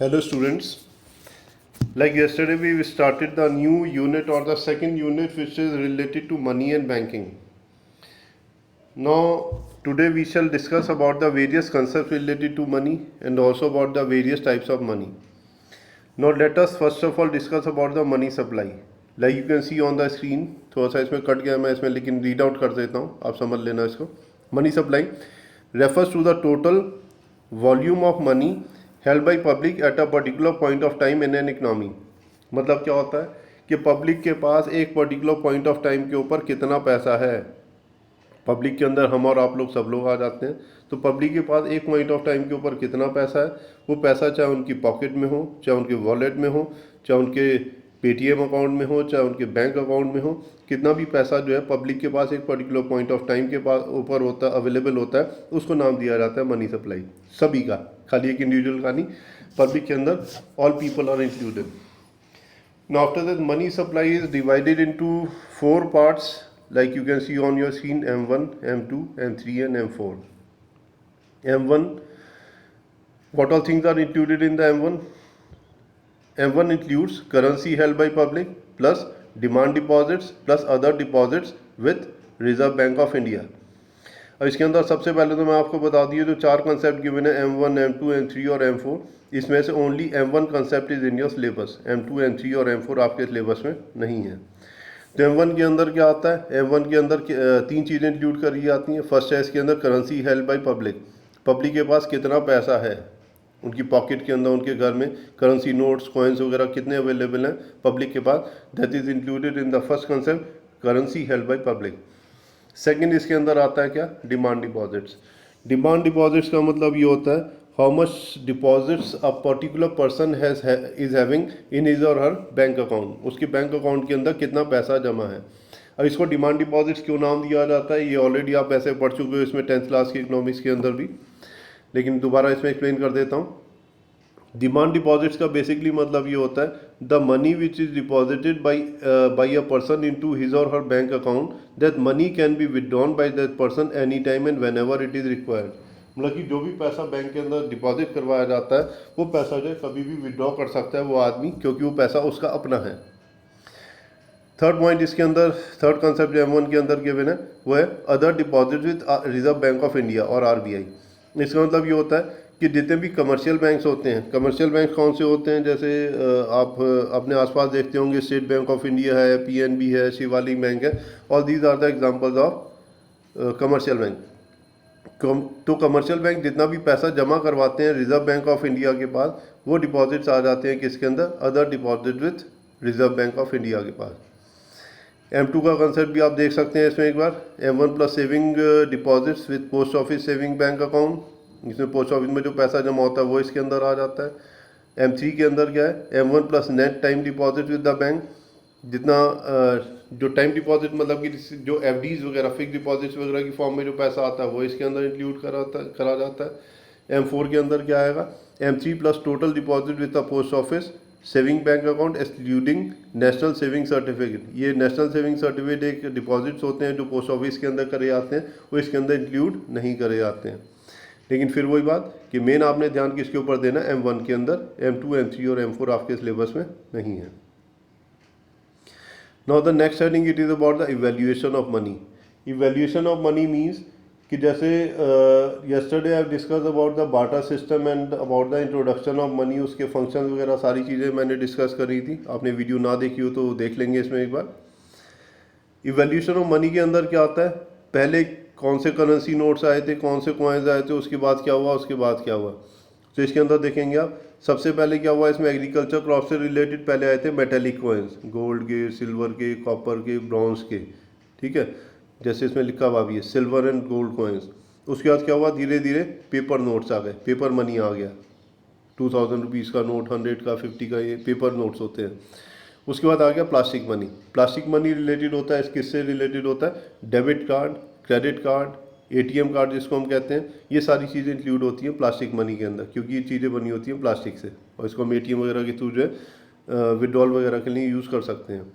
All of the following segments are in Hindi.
Hello students, like yesterday we started the new unit or the second unit which is related to money and banking. Now today we shall discuss about the various concepts related to money and also about the various types of money. Now let us first of all discuss about the money supply. Like you can see on the screen, थोड़ा सा इसमें कट गया मैं इसमें लेकिन रीड आउट कर देता हूँ, आप समझ लेना इसको. Money supply refers to the total volume of money held by public at a particular point of time in an economy. मतलब क्या होता है कि पब्लिक के पास एक पर्टिकुलर पॉइंट ऑफ टाइम के ऊपर कितना पैसा है. पब्लिक के अंदर हम और आप लोग सब लोग आ जाते हैं. तो पब्लिक के पास एक पॉइंट ऑफ टाइम के ऊपर कितना पैसा है, वो पैसा चाहे उनकी पॉकेट में हो, चाहे उनके वॉलेट में हो, चाहे उनके पेटीएम अकाउंट में हो, चाहे उनके बैंक अकाउंट में हो, कितना भी पैसा जो है पब्लिक के पास एक पर्टिकुलर पॉइंट ऑफ टाइम के पास ऊपर होता है, अवेलेबल होता है, उसको नाम दिया जाता है मनी सप्लाई. सभी का, खाली एक इंडिविजुअल का नहीं, पब्लिक के अंदर all people are included. Now after that, money supply is divided into four parts, like you can see on your screen: M1, M2, M3 and M4. M1, what all things are included in the M1? M1 includes currency held by public plus demand deposits plus other deposits with Reserve Bank of India. अब इसके अंदर सबसे पहले तो मैं आपको बता दिए जो चार कंसेप्ट गिवन है M1, M2, M3 और M4, इसमें से only M1 concept is in your syllabus. M2, M3 और M4 आपके सिलेबस में नहीं है. तो M1 के अंदर क्या आता है? M1 के अंदर तीन चीज़ें इंक्लूड करी जाती हैं. फर्स्ट है इसके अंदर currency held by public. Public के पास कितना पैसा है, उनकी पॉकेट के अंदर, उनके घर में करेंसी नोट्स, कॉइन्स वगैरह कितने अवेलेबल हैं पब्लिक के पास. That is included in the first concept currency held by public. Second इसके अंदर आता है क्या? Demand deposits. डिमांड डिपॉजिट्स का मतलब ये होता है how much deposits a particular person is having in his or her bank account. उसके बैंक अकाउंट के अंदर कितना पैसा जमा है. अब इसको डिमांड डिपॉजिट्स क्यों नाम दिया जाता है, ये ऑलरेडी आप ऐसे पढ़ चुके हो इसमें 10th क्लास की इकोनॉमिक्स के अंदर भी, लेकिन दोबारा इसमें एक्सप्लेन कर देता हूँ. डिमांड डिपॉजिट्स का बेसिकली मतलब ये होता है the money which is deposited by a person into his or her bank account, that money can be withdrawn by that person any time and whenever it is required. मतलब कि जो भी पैसा बैंक के अंदर डिपॉजिट करवाया जाता है वो पैसा जो है कभी भी विदड्रॉ कर सकता है वो आदमी, क्योंकि वो पैसा उसका अपना है. थर्ड पॉइंट इसके अंदर, थर्ड कंसेप्ट जो M1 के अंदर गिवन है वो है other deposit with reserve bank of India और RBI. इसका मतलब ये होता है कि जितने भी कमर्शियल बैंक्स होते हैं, कमर्शियल बैंक कौन से होते हैं, जैसे आप अपने आसपास देखते होंगे स्टेट बैंक ऑफ इंडिया है, PNB है, शिवालिक बैंक है, all these are the examples of commercial bank. तो कमर्शियल बैंक जितना भी पैसा जमा करवाते हैं रिजर्व बैंक ऑफ इंडिया के पास, वो डिपॉजिट्स आ जाते हैं किसके अंदर? Other deposit with reserve bank of India के पास. M2 का कंसेप्ट भी आप देख सकते हैं इसमें एक बार. M1 plus saving deposits with post office saving bank account. इसमें पोस्ट ऑफिस में जो पैसा जमा होता है वो इसके अंदर आ जाता है. M3 के अंदर क्या है? M1 plus net time deposit with the bank. जितना जो टाइम डिपॉजिट मतलब कि जो FDs वगैरह, फिक्स डिपॉजिट्स वगैरह की फॉर्म में जो पैसा आता है वो इसके अंदर इंक्लूड करा जाता है. M4 के अंदर क्या आएगा? M3 plus total deposit with the post office saving bank account excluding national saving certificate. ये नेशनल सेविंग सर्टिफिकेट एक डिपॉजिट्स होते हैं जो पोस्ट ऑफिस के अंदर करे जाते हैं, वो इसके अंदर इंक्लूड नहीं करे जाते हैं. लेकिन फिर वही बात कि मेन आपने ध्यान किसके ऊपर देना है? M1 के अंदर. M2, M3 और M4 आपके सिलेबस में नहीं है. Now the next heading it is about the evaluation of money. Evaluation of money means कि जैसे yesterday I discuss about the Bata system and about the introduction of money, उसके फंक्शन वगैरह सारी चीज़ें मैंने डिस्कस करी थी. आपने वीडियो ना देखी हो तो देख लेंगे इसमें एक बार. इवैल्यूएशन ऑफ मनी के अंदर क्या आता है? पहले कौन से करेंसी नोट्स आए थे, कौन से कॉइन्स आए थे, उसके बाद क्या हुआ, उसके बाद क्या हुआ. तो इसके अंदर देखेंगे आप, सबसे पहले क्या हुआ इसमें? एग्रीकल्चर क्रॉप से रिलेटेड पहले आए थे मेटेलिक कॉइन्स, गोल्ड के, सिल्वर के, कॉपर के, ब्रॉन्ज के. ठीक है, जैसे इसमें लिखा हुआ भी है सिल्वर एंड गोल्ड कॉइन्स. उसके बाद क्या हुआ? धीरे धीरे पेपर नोट्स आ गए, पेपर मनी आ गया. 2000 रुपीज़ का नोट, 100 का, 50 का, ये पेपर नोट्स होते हैं. उसके बाद आ गया plastic money. Plastic money related होता है, किससे रिलेटेड होता है? Debit card, credit card, ATM card जिसको हम कहते हैं, ये सारी चीज़ें इंक्लूड होती हैं प्लास्टिक मनी के अंदर, क्योंकि ये चीज़ें बनी होती हैं प्लास्टिक से और इसको हम ATM वगैरह के थ्रू जो है विड्रॉल वगैरह के लिए यूज़ कर सकते हैं.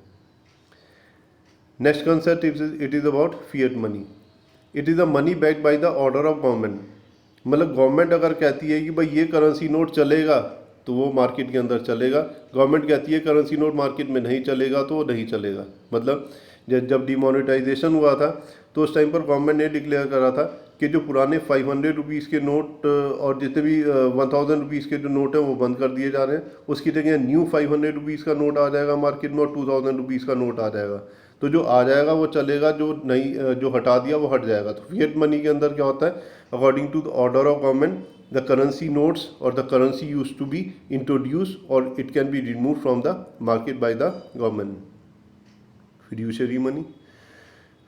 Next concept it is about fiat money. It is a money backed by the order of government. मतलब गवर्नमेंट अगर कहती है कि भाई ये करेंसी नोट चलेगा तो वो मार्केट के अंदर चलेगा। गवर्नमेंट कहती है करेंसी नोट मार्केट में नहीं चलेगा तो वो नहीं चलेगा। मतलब जब डिमोनेटाइजेशन हुआ था तो उस टाइम पर गवर्नमेंट ने डिक्लेयर करा था कि जो पुराने 500 रुपीज़ के नोट और जितने भी 1000 रुपीज़ के जो नोट हैं वो बंद कर दिए जा रहे हैं। उसकी जगह न्यू 500 रुपीज़ का नोट आ जाएगा मार्केट में और 2000 रुपीज़ का नोट आ जाएगा। तो जो आ जाएगा वो चलेगा, जो नहीं जो हटा दिया वो हट जाएगा। तो फिएट मनी के अंदर क्या होता है, according to the order of government the currency notes or the currency use to be introduce or it can be remove from the market by the government. Fiduciary money,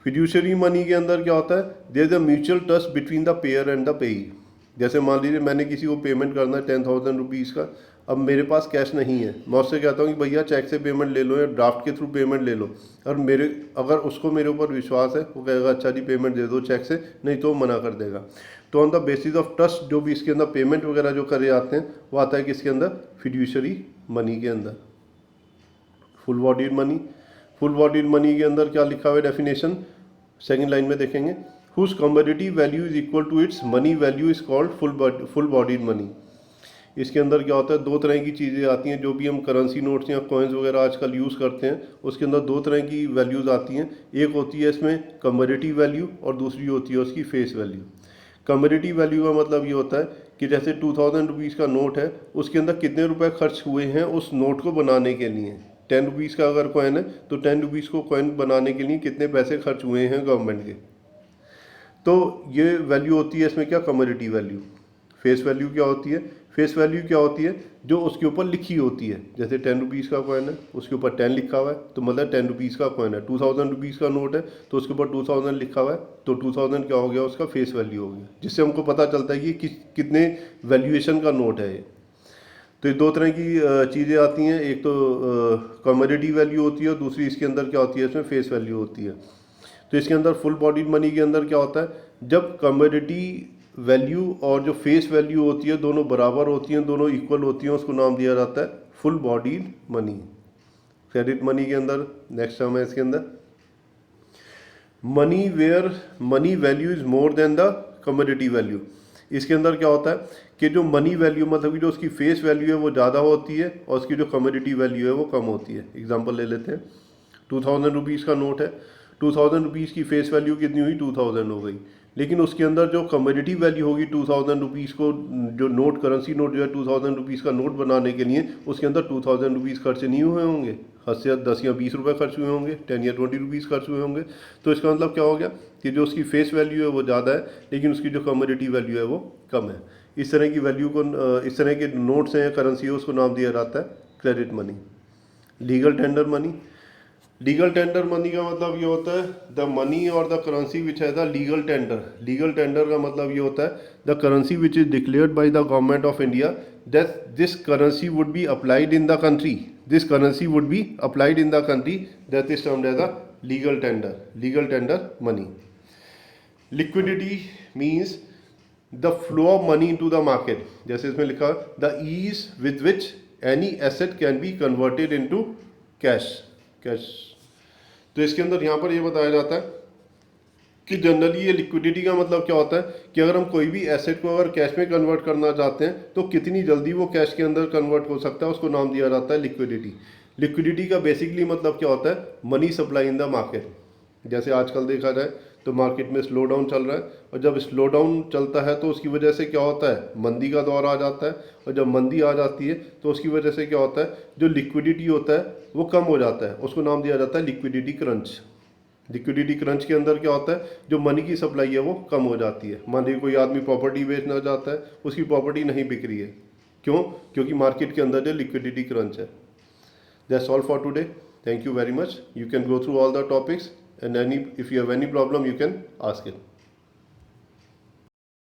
fiduciary money के अंदर क्या होता है, there is a mutual trust between the payer and the payee. जैसे मान लीजिए मैंने किसी को पेमेंट करना है 10,000 रुपीज़ का, अब मेरे पास कैश नहीं है, मैं उससे कहता हूँ कि भैया चेक से पेमेंट ले लो या ड्राफ्ट के थ्रू पेमेंट ले लो, और अगर उसको मेरे ऊपर विश्वास है वो कहेगा अच्छा जी पेमेंट दे दो चेक से, नहीं तो मना कर देगा। तो on the basis of trust जो भी इसके अंदर पेमेंट वगैरह जो करे जाते हैं वो आता है किसके अंदर, फिड्यूशियरी मनी के अंदर। Full bodied money, full bodied money के अंदर क्या लिखा हुआ है डेफिनेशन, सेकेंड लाइन में देखेंगे, whose commodity value is equal to its money value is called full bodied money. इसके अंदर क्या होता है, दो तरह की चीज़ें आती हैं, जो भी हम करेंसी नोट्स या कॉइन्स वगैरह आजकल यूज़ करते हैं उसके अंदर दो तरह की वैल्यूज़ आती हैं। एक होती है इसमें कमोडिटी वैल्यू और दूसरी होती है उसकी फेस वैल्यू। कमोडिटी वैल्यू का मतलब ये होता है कि जैसे 2000 रुपीज़ का नोट है, उसके अंदर कितने रुपए खर्च हुए हैं उस नोट को बनाने के लिए। 10 रुपीज़ का अगर कॉइन है तो 10 रुपीज़ को कॉइन बनाने के लिए कितने पैसे खर्च हुए हैं गवर्नमेंट के, तो ये वैल्यू होती है इसमें क्या, कमोडिटी वैल्यू। फेस वैल्यू क्या होती है, फेस वैल्यू क्या होती है, जो उसके ऊपर लिखी होती है। जैसे 10 रुपीज़ का कॉइन है उसके ऊपर 10 लिखा हुआ है तो मतलब 10 रुपीज़ का कॉइन है। 2000 रुपीज़ का नोट है तो उसके ऊपर 2000 लिखा हुआ है तो 2000 क्या हो गया, उसका फेस वैल्यू हो गया, जिससे हमको पता चलता है कि कितने वैल्यूएशन का नोट है ये। तो ये दो तरह की चीज़ें आती हैं, एक तो कमोडिटी वैल्यू होती है और दूसरी इसके अंदर क्या होती है, इसमें फेस वैल्यू होती है। तो इसके अंदर फुल बॉडीड मनी के अंदर क्या होता है, जब कमोडिटी वैल्यू और जो फेस वैल्यू होती है दोनों बराबर होती हैं, दोनों इक्वल होती हैं, उसको नाम दिया जाता है full bodied money. Credit money के अंदर नेक्स्ट टर्म है इसके अंदर money where money value is more than the commodity value. इसके अंदर क्या होता है कि जो मनी वैल्यू मतलब कि जो उसकी फेस वैल्यू है वो ज़्यादा होती है और उसकी जो कमोडिटी वैल्यू है वो कम होती है। एग्जांपल ले लेते हैं, 2000 रुपीज़ का नोट है, 2000 रुपीज़ की फेस वैल्यू कितनी हुई, 2000 हो गई, लेकिन उसके अंदर जो कमोडिटी वैल्यू होगी 2000 रुपीज़ को, जो नोट करेंसी नोट जो है 2000 रुपीज़ का नोट बनाने के लिए उसके अंदर 2000 रुपीज़ खर्च नहीं हुए होंगे, 10 या 20 रुपये खर्च हुए होंगे, 10 या 20 रुपीज़ खर्च हुए होंगे। तो इसका मतलब क्या हो गया कि जो उसकी फेस वैल्यू है वो ज़्यादा है लेकिन उसकी जो कमोडिटी वैल्यू है वो कम है। इस तरह की वैल्यू को, इस तरह के नोट्स हैं या करेंसी है उसको नाम दिया जाता है credit money. Legal tender money, legal tender money का मतलब ये होता है द मनी और द करेंसी विच है the legal tender. Legal tender का मतलब ये होता है the currency which is declared by the government of India that this currency would be applied in the country, this currency would be applied in the country, that is termed as the legal tender, legal tender money. Liquidity means the flow of money into the market, जैसे इसमें लिखा है the ease with which any asset can be converted into cash. तो इसके अंदर यहाँ पर ये बताया जाता है कि जनरली ये लिक्विडिटी का मतलब क्या होता है कि अगर हम कोई भी एसेट को अगर कैश में कन्वर्ट करना चाहते हैं तो कितनी जल्दी वो कैश के अंदर कन्वर्ट हो सकता है, उसको नाम दिया जाता है लिक्विडिटी। लिक्विडिटी का बेसिकली मतलब क्या होता है, money supply in the market. जैसे आजकल देखा जाए तो मार्केट में स्लो डाउन चल रहा है और जब स्लो डाउन चलता है तो उसकी वजह से क्या होता है, मंदी का दौर आ जाता है, और जब मंदी आ जाती है तो उसकी वजह से क्या होता है, जो लिक्विडिटी होता है वो कम हो जाता है, उसको नाम दिया जाता है लिक्विडिटी क्रंच। लिक्विडिटी क्रंच के अंदर क्या होता है, जो मनी की सप्लाई है वो कम हो जाती है। मान लीजिए कोई आदमी प्रॉपर्टी बेचना चाहता है, उसकी प्रॉपर्टी नहीं बिक रही है, क्यों, क्योंकि मार्केट के अंदर जो लिक्विडिटी क्रंच है। That's all for today, thank you very much. You can go through all the topics, and if you have any problem you can ask it.